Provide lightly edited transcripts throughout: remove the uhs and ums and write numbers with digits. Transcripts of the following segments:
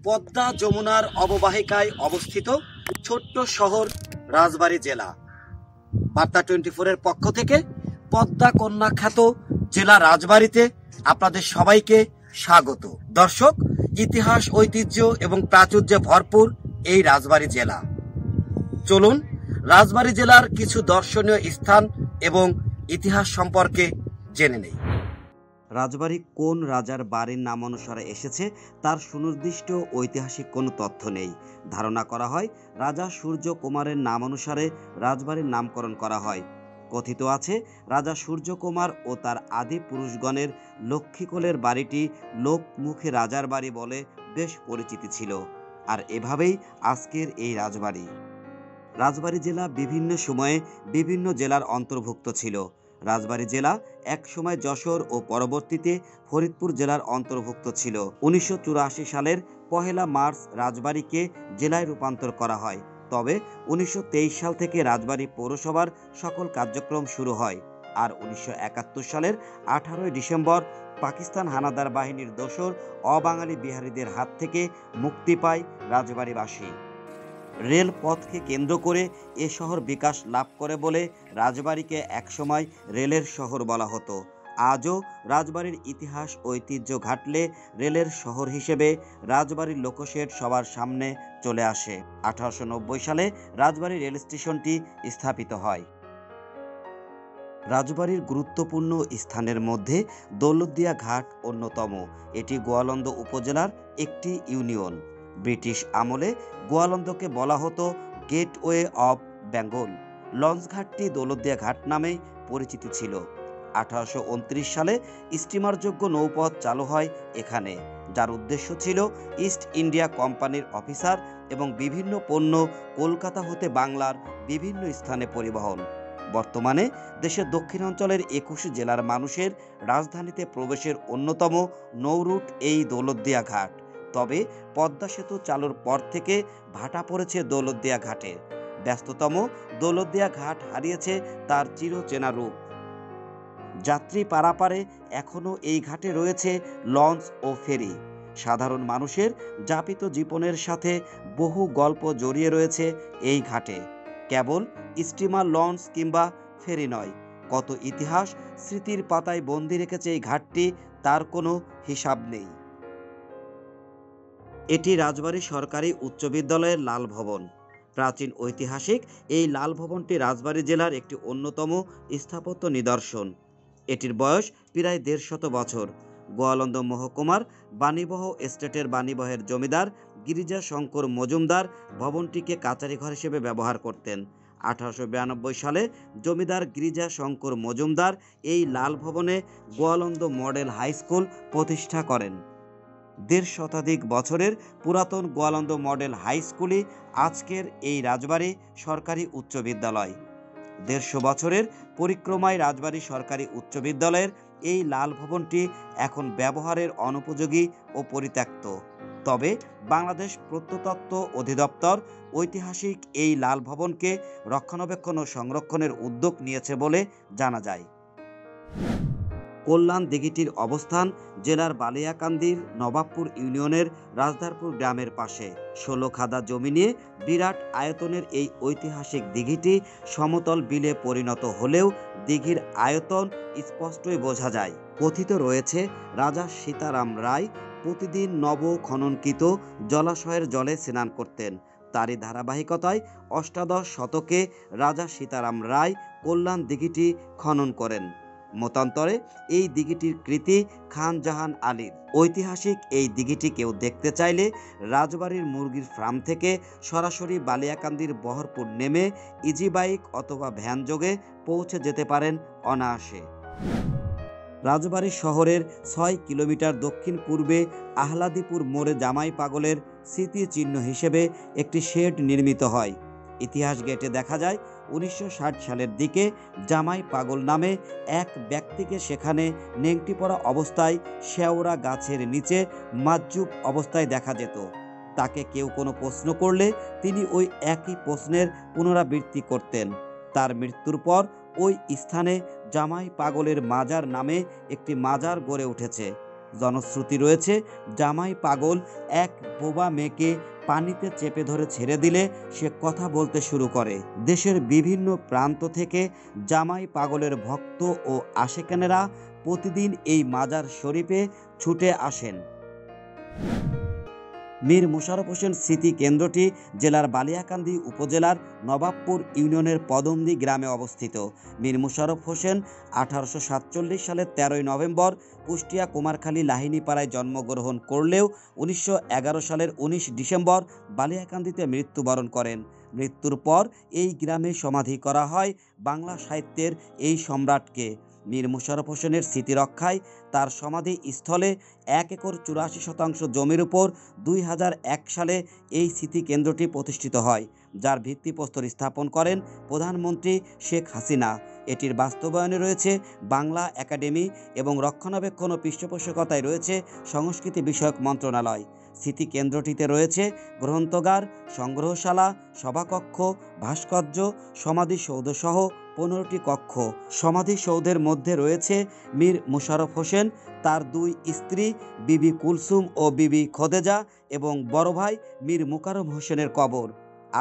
পদ্মা যমুনার অববাহিকায় অবস্থিত ছোট্ট শহর রাজবাড়ী জেলা। বার্তা 24 এর পক্ষ থেকে পদ্মা কন্যা খ্যাত জেলা রাজবাড়ীতে আপনাদের সবাইকে স্বাগত। দর্শক, ইতিহাস, ঐতিহ্য এবং প্রাচুর্যে ভরপুর এই রাজবাড়ী জেলা। চলুন রাজবাড়ী জেলার কিছু দর্শনীয় স্থান এবং ইতিহাস সম্পর্কে জেনে নেই। রাজবাড়ী কোন রাজার বাড়ির নাম অনুসারে এসেছে তার সুনির্দিষ্ট ঐতিহাসিক কোনো তথ্য নেই। ধারণা করা হয় রাজা সূর্য কুমারের নাম অনুসারে রাজবাড়ির নামকরণ করা হয়। কথিত আছে রাজা সূর্য কুমার ও তার আদি পুরুষগণের লক্ষ্মীকোলের বাড়িটি লোকমুখে রাজার বাড়ি বলে বেশ পরিচিতি ছিল। আর এভাবেই আজকের এই রাজবাড়ি। রাজবাড়ী জেলা বিভিন্ন সময়ে বিভিন্ন জেলার অন্তর্ভুক্ত ছিল। রাজবাড়ী জেলা এক সময় যশোর ও পরবর্তীতে ফরিদপুর জেলার অন্তর্ভুক্ত ছিল। 1984 সালের 1 মার্চ রাজবাড়ীকে জেলায় রূপান্তর করা হয়। তবে 1923 সাল থেকে রাজবাড়ী পৌরসভার সকল কার্যক্রম শুরু হয়। আর 1971 সালের 18 ডিসেম্বর পাকিস্তান হানাদার বাহিনীর দোসর অবাঙালি বিহারীদের হাত থেকে মুক্তি পায় রাজবাড়ীবাসী। রেলপথকে কেন্দ্র করে এ শহর বিকাশ লাভ করে বলে রাজবাড়ীকে একসময় রেলের শহর বলা হতো। আজও রাজবাড়ির ইতিহাস ঐতিহ্য ঘাটলে রেলের শহর হিসেবে রাজবাড়ির লোকশেড সবার সামনে চলে আসে। 1890 সালে রাজবাড়ী রেল স্টেশনটি স্থাপিত হয়। রাজবাড়ির গুরুত্বপূর্ণ স্থানের মধ্যে দৌলতদিয়া ঘাট অন্যতম। এটি গোয়ালন্দ উপজেলার একটি ইউনিয়ন। ব্রিটিশ আমলে গোয়ালন্দকে বলা হতো গেটওয়ে অব বেঙ্গল। লঞ্চঘাটটি দৌলতদিয়া ঘাট নামেই পরিচিতি ছিল। 1829 সালে স্টিমারযোগ্য নৌপথ চালু হয় এখানে, যার উদ্দেশ্য ছিল ইস্ট ইন্ডিয়া কোম্পানির অফিসার এবং বিভিন্ন পণ্য কলকাতা হতে বাংলার বিভিন্ন স্থানে পরিবহন। বর্তমানে দেশের দক্ষিণাঞ্চলের 21 জেলার মানুষের রাজধানীতে প্রবেশের অন্যতম নৌরুট এই দৌলতদিয়া ঘাট। তবে পদ্মা সেতু চালুর পর থেকে ভাটা পড়েছে দৌলতদিয়া ঘাটে। ব্যস্ততম দৌলতদিয়া ঘাট হারিয়েছে তার চিরচেনা রূপ। যাত্রী পারাপারে এখনও এই ঘাটে রয়েছে লঞ্চ ও ফেরি। সাধারণ মানুষের যাপিত জীবনের সাথে বহু গল্প জড়িয়ে রয়েছে এই ঘাটে। কেবল স্টিমার, লঞ্চ কিংবা ফেরি নয়, কত ইতিহাস স্মৃতির পাতায় বন্দি রেখেছে এই ঘাটটি, তার কোনো হিসাব নেই। এটি রাজবাড়ী সরকারি উচ্চ বিদ্যালয়ের লাল ভবন। প্রাচীন ঐতিহাসিক এই লাল ভবনটি রাজবাড়ী জেলার একটি অন্যতম স্থাপত্য নিদর্শন। এটির বয়স প্রায় 150 বছর। গোয়ালন্দ মহকুমার বাণীবহ এস্টেটের বাণীবহের জমিদার গিরিজা শঙ্কর মজুমদার ভবনটিকে কাচারি ঘর হিসেবে ব্যবহার করতেন। 1892 সালে জমিদার গিরিজা শঙ্কর মজুমদার এই লাল ভবনে গোয়ালন্দ মডেল হাই স্কুল প্রতিষ্ঠা করেন। 1.5 শতাধিক বছরের পুরাতন গোয়ালন্দ মডেল হাই স্কুলই আজকের এই রাজবাড়ী সরকারি উচ্চ বিদ্যালয়। 150 বছরের পরিক্রমায় রাজবাড়ী সরকারি উচ্চ বিদ্যালয়ের এই লাল ভবনটি এখন ব্যবহারের অনুপযোগী ও পরিত্যক্ত। তবে বাংলাদেশ প্রত্নতত্ত্ব অধিদপ্তর ঐতিহাসিক এই লাল ভবনকে রক্ষণাবেক্ষণ ও সংরক্ষণের উদ্যোগ নিয়েছে বলে জানা যায়। কল্যাণ দিঘিটির অবস্থান জেলার বালিয়াকান্দির নবাবপুর ইউনিয়নের রাজদারপুর গ্রামের পাশে। 16 খাদা জমি নিয়ে বিরাট আয়তনের এই ঐতিহাসিক দিঘিটি সমতল বিলে পরিণত হলেও দিঘির আয়তন স্পষ্টই বোঝা যায়। কথিত রয়েছে রাজা সীতারাম রায় প্রতিদিন নব খননকৃত জলাশয়ের জলে স্নান করতেন। তারই ধারাবাহিকতায় অষ্টাদশ শতকে রাজা সীতারাম রায় কল্যাণ দিঘিটি খনন করেন। মতান্তরে এই দিঘিটির কৃতি খান জাহান আলীর। ঐতিহাসিক এই দিঘিটি কেউ দেখতে চাইলে রাজবাড়ির মুরগির ফার্ম থেকে সরাসরি বালিয়াকান্দির বহরপুর নেমে ইজি বাইক অথবা ভ্যান যোগে পৌঁছে যেতে পারেন অনায়াসে। রাজবাড়ী শহরের 6 কিলোমিটার দক্ষিণ পূর্বে আহলাদীপুর মোড়ে জামাই পাগলের স্মৃতিচিহ্ন হিসেবে একটি শেড নির্মিত হয়। ইতিহাস গেটে দেখা যায় 1960 সালের দিকে জামাই পাগল নামে এক ব্যক্তিকে সেখানে নেংটি পড়া অবস্থায় শেওড়া গাছের নিচে মাজজুব অবস্থায় দেখা যেত। তাকে কেউ কোনো প্রশ্ন করলে তিনি ওই একই প্রশ্নের পুনরাবৃত্তি করতেন। তার মৃত্যুর পর ওই স্থানে জামাই পাগলের মাজার নামে একটি মাজার গড়ে উঠেছে। জনশ্রুতি রয়েছে, জামাই পাগল এক বোবা মেয়েকে পানিতে চেপে ধরে ছেড়ে দিলে সে কথা বলতে শুরু করে। দেশের বিভিন্ন প্রান্ত থেকে জামাই পাগলের ভক্ত ও আশেকানেরা প্রতিদিন এই মাজার শরীফে ছুটে আসেন। মীর মোশাররফ হোসেন স্মৃতি কেন্দ্রটি জেলার বালিয়াকান্দি উপজেলার নবাবপুর ইউনিয়নের পদমদি গ্রামে অবস্থিত। মীর মোশাররফ হোসেন 1847 সালের 13 নভেম্বর কুষ্টিয়া কুমারখালী লাহিনীপাড়ায় জন্মগ্রহণ করলেও 1911 সালের 19 ডিসেম্বর বালিয়াকান্দিতে মৃত্যুবরণ করেন। মৃত্যুর পর এই গ্রামে সমাধি করা হয় বাংলা সাহিত্যের এই সম্রাটকে। মীর মোশাররফ হোসেনের স্মৃতি রক্ষায় তার সমাধি স্থলে 1 একর 84% জমির উপর 2001 সালে এই স্মৃতি কেন্দ্রটি প্রতিষ্ঠিত হয়, যার ভিত্তিপ্রস্তর স্থাপন করেন প্রধানমন্ত্রী শেখ হাসিনা। এটির বাস্তবায়নে রয়েছে বাংলা একাডেমি এবং রক্ষণাবেক্ষণ ও পৃষ্ঠপোষকতায় রয়েছে সংস্কৃতি বিষয়ক মন্ত্রণালয়। স্মৃতি কেন্দ্রটিতে রয়েছে গ্রন্থাগার, সংগ্রহশালা, সভাকক্ষ, ভাস্কর্য, সমাধিসৌধ সহ 15টি কক্ষ। সমাধিসৌধের মধ্যে রয়েছে মীর মোশাররফ হোসেন, তার 2 স্ত্রী বিবি কুলসুম ও বিবি খোদেজা এবং বড় ভাই মীর মোকাররম হোসেনের কবর।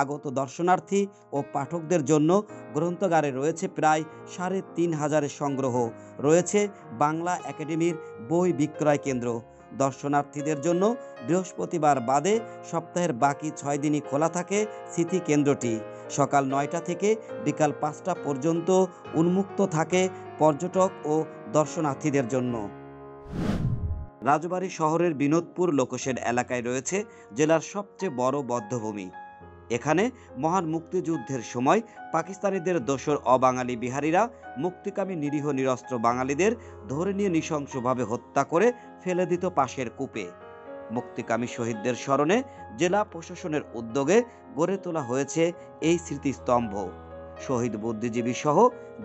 আগত দর্শনার্থী ও পাঠকদের জন্য গ্রন্থাগারে রয়েছে প্রায় 3500 সংগ্রহ, রয়েছে বাংলা একাডেমির বই বিক্রয় কেন্দ্র। দর্শনার্থীদের জন্য বৃহস্পতিবার বাদে সপ্তাহের বাকি 6 দিনই খোলা থাকে স্মৃতি কেন্দ্রটি। সকাল 9টা থেকে বিকাল 5টা পর্যন্ত উন্মুক্ত থাকে পর্যটক ও দর্শনার্থীদের জন্য। রাজবাড়ী শহরের বিনোদপুর লোকশেড এলাকায় রয়েছে জেলার সবচেয়ে বড় বধ্যভূমি। এখানে মহান মুক্তিযুদ্ধের সময় পাকিস্তানিদের দোসর অবাঙালি বিহারীরা মুক্তিকামী নিরীহ নিরস্ত্র বাঙালিদের ধরে নিয়ে নৃশংসভাবে হত্যা করে ফেলে দিত পাশের কূপে। মুক্তিকামী শহীদদের স্মরণে জেলা প্রশাসনের উদ্যোগে গড়ে তোলা হয়েছে এই স্মৃতিস্তম্ভ। শহীদ বুদ্ধিজীবী সহ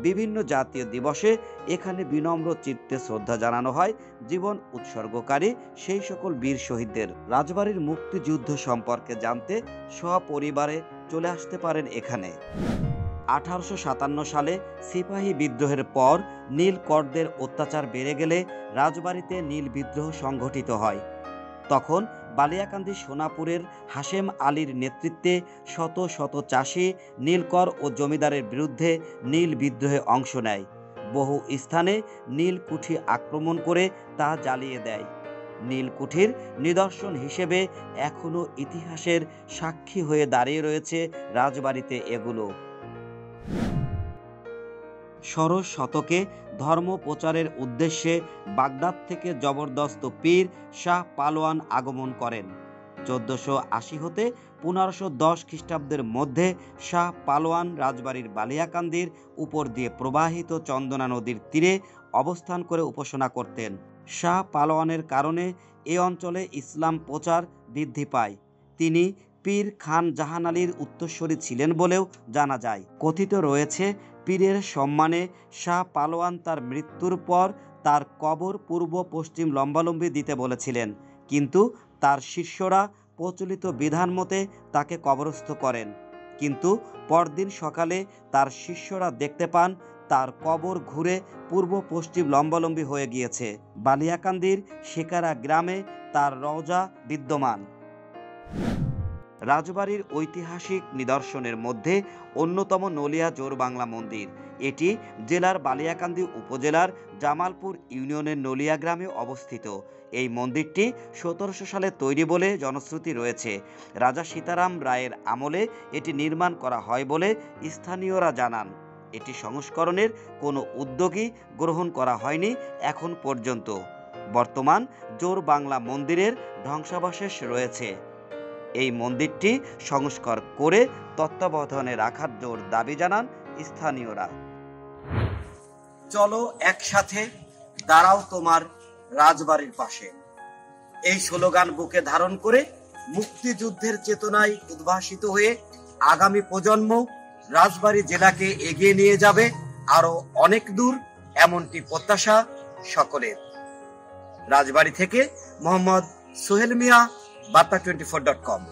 বিভিন্ন জাতীয় দিবসে এখানে বিনম্র চিত্তে শ্রদ্ধা জানানো হয় জীবন উৎসর্গকারী সেই সকল বীর শহীদদের। রাজবাড়ীর মুক্তিযুদ্ধ সম্পর্কে জানতে সপরিবারে চলে আসতে পারেন এখানে। 1857 সালে সিপাহী বিদ্রোহের পর নীলকরদের অত্যাচার বেড়ে গেলে রাজবাড়ীতে নীল বিদ্রোহ সংঘটিত হয়। তখন বালিয়াকান্দি সোনাপুরের হাশেম আলীর নেতৃত্বে শত শত চাষি নীলকর ও জমিদারের বিরুদ্ধে নীল বিদ্রোহে অংশ নেয়। বহু স্থানে নীলকুঠি আক্রমণ করে তা জ্বালিয়ে দেয়। নীলকুঠির নিদর্শন হিসেবে এখনো ইতিহাসের সাক্ষী হয়ে দাঁড়িয়ে রয়েছে রাজবাড়ীতে এগুলো। ষোড়শ শতকে ধর্ম প্রচারের উদ্দেশ্যে বাগদাদ থেকে জবরদস্ত পীর শাহ পালোয়ান আগমন করেন। 1480 হতে 1510 খ্রিস্টাব্দের মধ্যে শাহ পালোয়ান রাজবাড়ীর বালিয়াকান্দির উপর দিয়ে প্রবাহিত চন্দনা নদীর তীরে অবস্থান করে উপাসনা করতেন। শাহ পালোয়ানের কারণে এ অঞ্চলে ইসলাম প্রচার বৃদ্ধি পায়। তিনি পীর খান জাহান আলীর উত্তরসূরি ছিলেন বলেও জানা যায়। কথিত রয়েছে, পীরের সম্মানে শাহ পালোয়ান তার মৃত্যুর পর তার কবর পূর্ব পশ্চিম লম্বালম্বি দিতে বলেছিলেন, কিন্তু তার শিষ্যরা প্রচলিত বিধান মতে তাকে কবরস্থ করেন। কিন্তু পরদিন সকালে তার শিষ্যরা দেখতে পান তার কবর ঘুরে পূর্ব পশ্চিম লম্বালম্বি হয়ে গিয়েছে। বালিয়াকান্দির শেকারা গ্রামে তার রওজা বিদ্যমান। রাজবাড়ীর ঐতিহাসিক নিদর্শনের মধ্যে অন্যতম নলিয়া জোর বাংলা মন্দির। এটি জেলার বালিয়াকান্দি উপজেলার জামালপুর ইউনিয়নের নলিয়া গ্রামে অবস্থিত। এই মন্দিরটি 1700 সালে তৈরি বলে জনশ্রুতি রয়েছে। রাজা সীতারাম রায়ের আমলে এটি নির্মাণ করা হয় বলে স্থানীয়রা জানান। এটি সংস্করণের কোনো উদ্যোগই গ্রহণ করা হয়নি এখন পর্যন্ত। বর্তমান জোর বাংলা মন্দিরের ধ্বংসাবশেষ রয়েছে। এই মন্দিরটি সংস্কার করে তত্ত্বাবধানে রাখার জোর দাবি জানান স্থানীয়রা। চলো একসাথে দাঁড়াও তোমার রাজবাড়ির পাশে, এই স্লোগান বুকে ধারণ করে মুক্তিযুদ্ধের চেতনায় উদ্ভাসিত হয়ে আগামী প্রজন্ম রাজবাড়ী জেলাকে এগিয়ে নিয়ে যাবে আরো অনেক দূর, এমনটি প্রত্যাশা সকলের। রাজবাড়ী থেকে মোহাম্মদ সোহেল মিয়া, বার্তা24.com।